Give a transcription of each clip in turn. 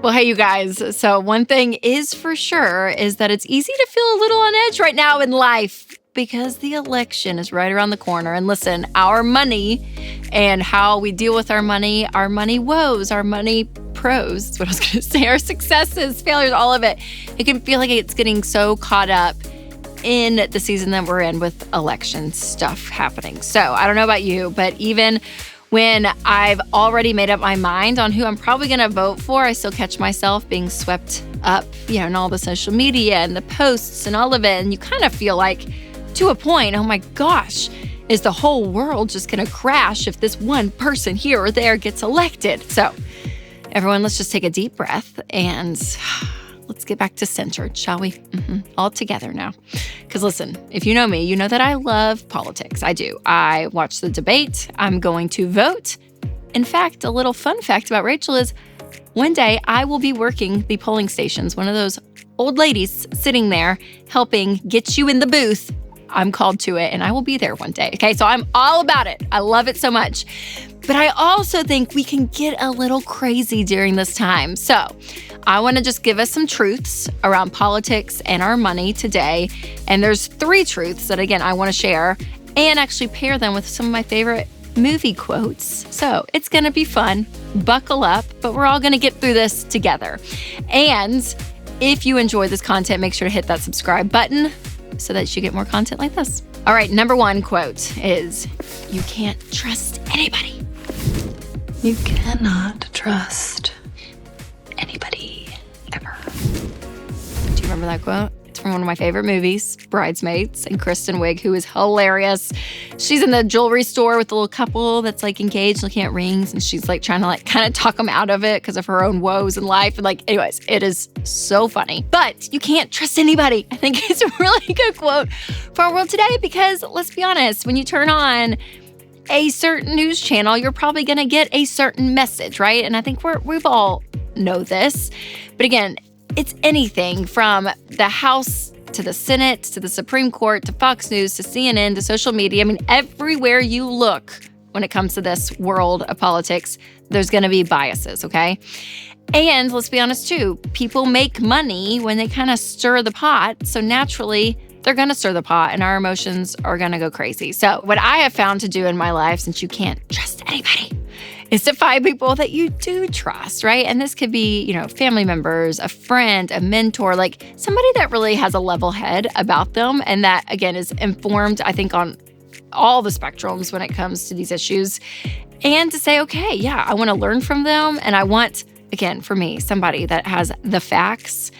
Well, hey, you guys. So one thing is for sure is that it's easy to feel a little on edge right now in life because the election is right around the corner. And listen, our money and how we deal with our money woes, our money pros, that's what I was going to say, our successes, failures, all of it. It can feel like it's getting so caught up in the season that we're in with election stuff happening. So I don't know about you, but even when I've already made up my mind on who I'm probably going to vote for, I still catch myself being swept up, in all the social media and the posts and all of it. And you kind of feel like, to a point, oh my gosh, is the whole world just going to crash if this one person here or there gets elected? So everyone, let's just take a deep breath and let's get back to centered, shall we? All together now. Because listen, if you know me, you know that I love politics. I do. I watch the debate. I'm going to vote. In fact, a little fun fact about Rachel is one day I will be working the polling stations, one of those old ladies sitting there helping get you in the booth. I'm called to it and I will be there one day. Okay, so I'm all about it. I love it so much. But I also think we can get a little crazy during this time. So I want to just give us some truths around politics and our money today. And there's 3 truths that, again, I want to share and actually pair them with some of my favorite movie quotes. So it's going to be fun. Buckle up, but we're all going to get through this together. And if you enjoy this content, make sure to hit that subscribe button so that you get more content like this. All right, number 1 quote is, you can't trust anybody. You cannot trust anybody ever. Do you remember that quote? It's from one of my favorite movies, Bridesmaids, and Kristen Wiig, who is hilarious. She's in the jewelry store with the little couple that's engaged, looking at rings, and she's trying to kind of talk them out of it because of her own woes in life. And anyways, it is so funny. But you can't trust anybody. I think it's a really good quote for our world today because let's be honest, when you turn on a certain news channel, you're probably going to get a certain message, right? And I think we've all know this. But again, it's anything from the House to the Senate to the Supreme Court to Fox News to CNN to social media. I mean, everywhere you look when it comes to this world of politics, there's going to be biases, okay? And let's be honest too, people make money when they kind of stir the pot. So naturally, they're going to stir the pot and our emotions are going to go crazy. So what I have found to do in my life, since you can't trust anybody, is to find people that you do trust, right? And this could be, family members, a friend, a mentor, somebody that really has a level head about them. And that, again, is informed, I think, on all the spectrums when it comes to these issues. And to say, okay, yeah, I want to learn from them. And I want, again, for me, somebody that has the facts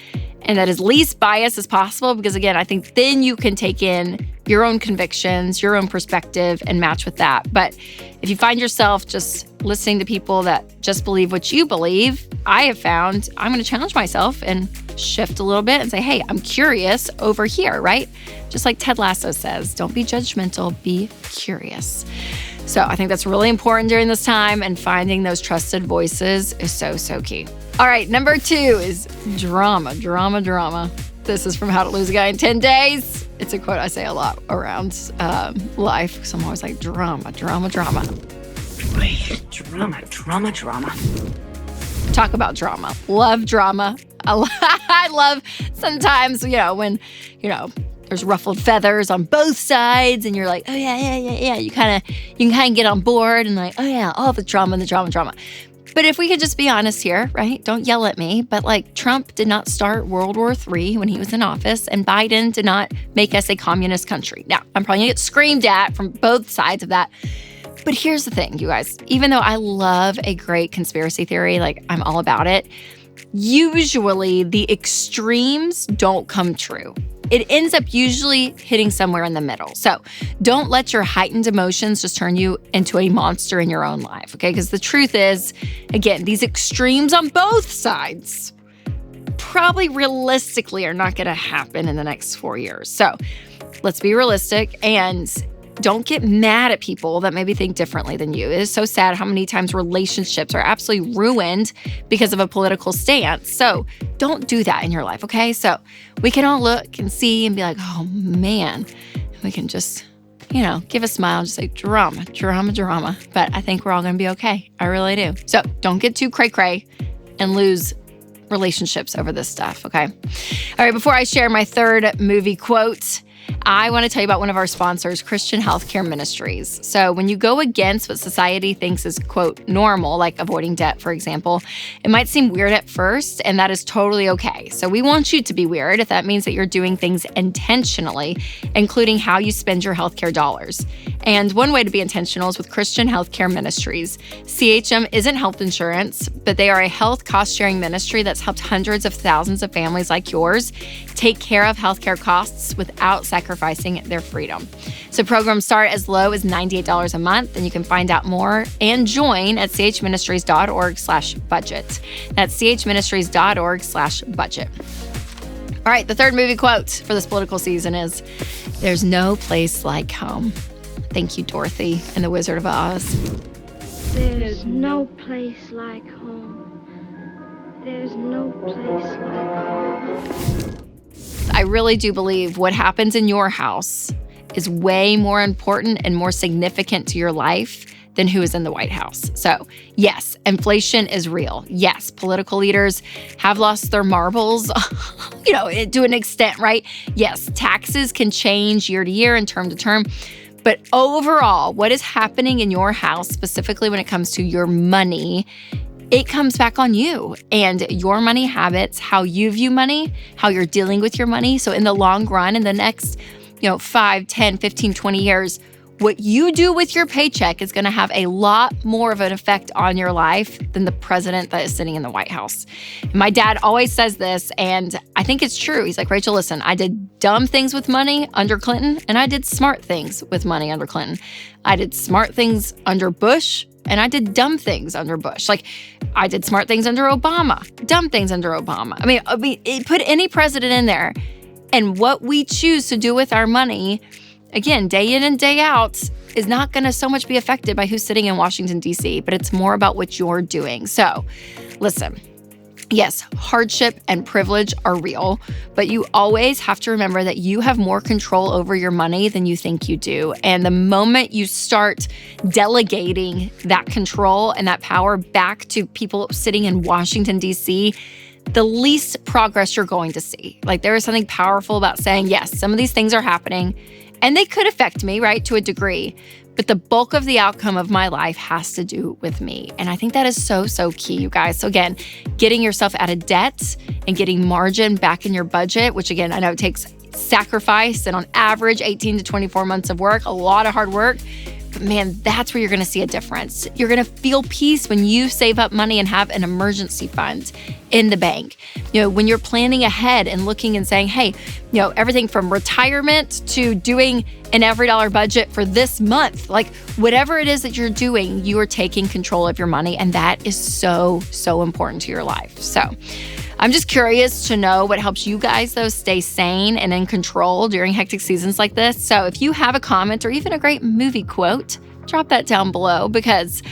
and that is least biased as possible, because again, I think then you can take in your own convictions, your own perspective, and match with that. But if you find yourself just listening to people that just believe what you believe, I have found I'm going to challenge myself and shift a little bit and say, hey, I'm curious over here, right? Just like Ted Lasso says, don't be judgmental, be curious. So I think that's really important during this time, and finding those trusted voices is so, so key. All right, number 2 is drama. This is from How to Lose a Guy in 10 Days. It's a quote I say a lot around life because I'm always like, drama. Drama. Talk about drama. Love drama. I love sometimes, when, there's ruffled feathers on both sides and you're like, oh yeah. You can kind of get on board and oh yeah, all the drama. But if we could just be honest here, right? Don't yell at me. But Trump did not start World War III when he was in office, and Biden did not make us a communist country. Now, I'm probably gonna get screamed at from both sides of that. But here's the thing, you guys. Even though I love a great conspiracy theory, I'm all about it, usually the extremes don't come true. It ends up usually hitting somewhere in the middle. So don't let your heightened emotions just turn you into a monster in your own life, okay? Because the truth is, again, these extremes on both sides probably realistically are not going to happen in the next 4 years. So let's be realistic and don't get mad at people that maybe think differently than you. It is so sad how many times relationships are absolutely ruined because of a political stance. So don't do that in your life, okay? So we can all look and see and be like, oh man, we can just, give a smile and just say drama. But I think we're all going to be okay. I really do. So don't get too cray-cray and lose relationships over this stuff, okay? All right, before I share my third movie quote, I want to tell you about one of our sponsors, Christian Healthcare Ministries. So when you go against what society thinks is, quote, normal, like avoiding debt, for example, it might seem weird at first, and that is totally okay. So we want you to be weird if that means that you're doing things intentionally, including how you spend your healthcare dollars. And one way to be intentional is with Christian Healthcare Ministries. CHM isn't health insurance, but they are a health cost-sharing ministry that's helped hundreds of thousands of families like yours take care of healthcare costs without sacrificing their freedom. So programs start as low as $98 a month, and you can find out more and join at chministries.org/budget. That's chministries.org/budget. All right, the third movie quote for this political season is, "There's no place like home." Thank you, Dorothy and the Wizard of Oz. There's no place like home. There's no place like home. I really do believe what happens in your house is way more important and more significant to your life than who is in the White House. So, yes, inflation is real. Yes, political leaders have lost their marbles, to an extent, right? Yes, taxes can change year to year and term to term. But overall, what is happening in your house, specifically when it comes to your money, it comes back on you and your money habits, how you view money, how you're dealing with your money. So in the long run, in the next, 5, 10, 15, 20 years, what you do with your paycheck is going to have a lot more of an effect on your life than the president that is sitting in the White House. My dad always says this, and I think it's true. He's like, "Rachel, listen, I did dumb things with money under Clinton, and I did smart things with money under Clinton. I did smart things under Bush, and I did dumb things under Bush. Like, I did smart things under Obama, dumb things under Obama." I mean, put any president in there, and what we choose to do with our money, again, day in and day out, is not going to so much be affected by who's sitting in Washington, D.C., but it's more about what you're doing. So, listen, yes, hardship and privilege are real, but you always have to remember that you have more control over your money than you think you do. And the moment you start delegating that control and that power back to people sitting in Washington, D.C., the least progress you're going to see. Like, there is something powerful about saying, yes, some of these things are happening, and they could affect me, right, to a degree. But the bulk of the outcome of my life has to do with me. And I think that is so, so key, you guys. So again, getting yourself out of debt and getting margin back in your budget, which again, I know it takes sacrifice and on average 18 to 24 months of work, a lot of hard work. But man, that's where you're going to see a difference. You're going to feel peace when you save up money and have an emergency fund in the bank. When you're planning ahead and looking and saying, hey, everything from retirement to doing an every dollar budget for this month, like whatever it is that you're doing, you are taking control of your money. And that is so, so important to your life. So I'm just curious to know what helps you guys, though, stay sane and in control during hectic seasons like this. So if you have a comment or even a great movie quote, drop that down below because,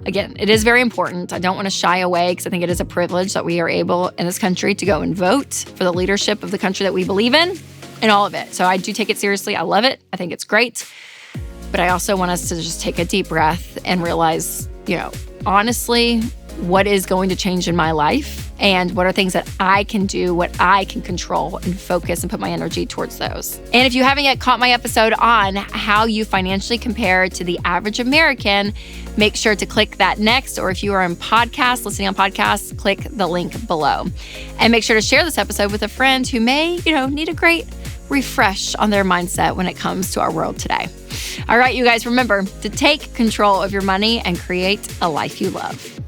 again, it is very important. I don't want to shy away because I think it is a privilege that we are able in this country to go and vote for the leadership of the country that we believe in and all of it. So I do take it seriously. I love it. I think it's great. But I also want us to just take a deep breath and realize, honestly, what is going to change in my life and what are things that I can do, what I can control and focus and put my energy towards those. And if you haven't yet caught my episode on how you financially compare to the average American, make sure to click that next. Or if you are listening on podcasts, click the link below. And make sure to share this episode with a friend who may, need a great refresh on their mindset when it comes to our world today. All right, you guys, remember to take control of your money and create a life you love.